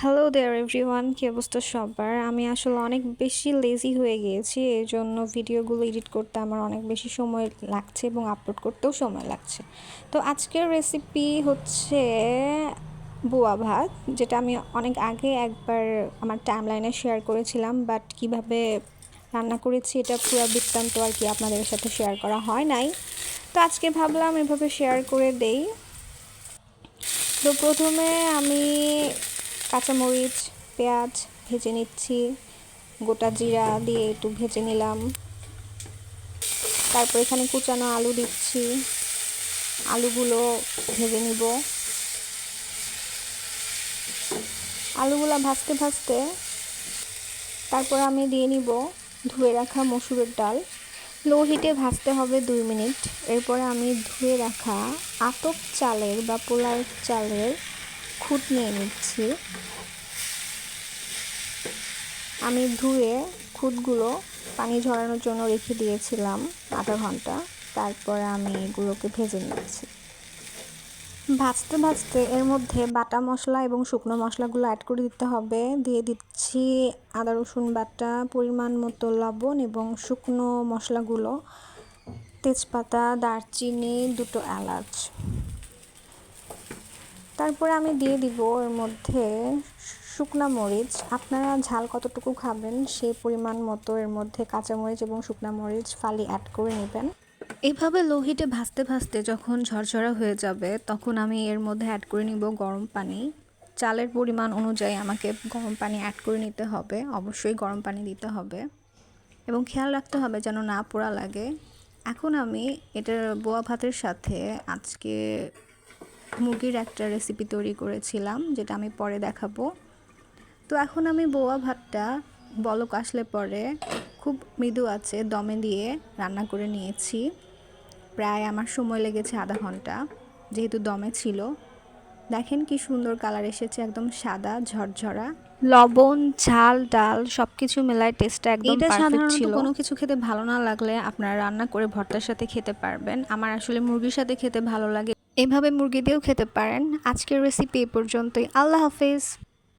Hello দেয়ার everyone, কী অবস্থা সবার? আমি আসলে অনেক বেশি লেজি হয়ে গিয়েছি, এই জন্য ভিডিওগুলো এডিট করতে আমার অনেক বেশি সময় লাগছে এবং আপলোড করতেও সময় লাগছে। তো আজকের রেসিপি হচ্ছে বোয়া ভাত, যেটা আমি অনেক আগে একবার আমার টাইমলাইনে শেয়ার করেছিলাম, বাট কিভাবে রান্না করেছি এটা পুরো বৃত্তান্ত আর কি আপনাদের সাথে শেয়ার করা হয় নাই। তো আজকে ভাবলাম এভাবে শেয়ার করে দেই। তো প্রথমে আমি কাঁচামরিচ, পেঁয়াজ ভেজে নিচ্ছি, গোটা জিরা দিয়ে একটু ভেজে নিলাম। তারপর এখানে কুচানো আলু দিচ্ছি, আলুগুলো ভেজে নিব। আলুগুলো ভাজতে ভাজতে তারপর আমি দিয়ে নিব ধুয়ে রাখা মসুরের ডাল। লো হিটে ভাজতে হবে 2 মিনিট। এরপরে আমি ধুয়ে রাখা আতপ চালের বা পোলাও চালের খুদ নিয়ে নিচ্ছি। আমি ধুয়ে খুদগুলো পানি ঝরানোর জন্য রেখে দিয়েছিলাম আধা ঘন্টা। তারপরে আমি এগুলোকে ভেজে নিচ্ছি। ভাজতে ভাজতে এর মধ্যে বাটা মশলা এবং শুকনো মশলাগুলো অ্যাড করে দিতে হবে। দিয়ে দিচ্ছি আদা রসুন বাটা, পরিমাণ মতো লবণ এবং শুকনো মশলাগুলো তেজপাতা, দারচিনি, 2টো এলাচ। তারপরে আমি দিয়ে দিব এর মধ্যে শুকনা মরিচ। আপনারা ঝাল কতটুকু খাবেন সেই পরিমাণ মতো এর মধ্যে কাঁচামরিচ এবং শুকনা মরিচ ফালি অ্যাড করে নেবেন। এভাবে লো হিটে ভাজতে ভাজতে যখন ঝরঝরা হয়ে যাবে তখন আমি এর মধ্যে অ্যাড করে নিব গরম পানি। চালের পরিমাণ অনুযায়ী আমাকে গরম পানি অ্যাড করে নিতে হবে, অবশ্যই গরম পানি দিতে হবে এবং খেয়াল রাখতে হবে যেন না পোড়া লাগে। এখন আমি এটার বোয়া ভাতের সাথে আজকে মুরগির একটা রেসিপি তৈরি করেছিলাম, যেটা আমি পরে দেখাবো। তো এখন আমি বোয়া ভাতটা বলক আসলে পরে খুব মৃদু আছে দমে দিয়ে রান্না করে নিয়েছি। প্রায় আমার সময় লেগেছে আধা ঘন্টা, যেহেতু দমে ছিল। দেখেন কি সুন্দর কালার এসেছে, একদম সাদা ঝরঝরা। লবণ, ঝাল, ডাল সবকিছু মেলায় টেস্টটা একদম পারফেক্ট ছিল। কোনো কিছু খেতে ভালো না লাগলে আপনারা রান্না করে ভর্তার সাথে খেতে পারবেন। আমার আসলে মুরগির সাথে খেতে ভালো লাগে, এভাবে মুরগি দিয়েও খেতে পারেন। আজকের রেসিপি এই পর্যন্তই। আল্লাহ হাফেজ।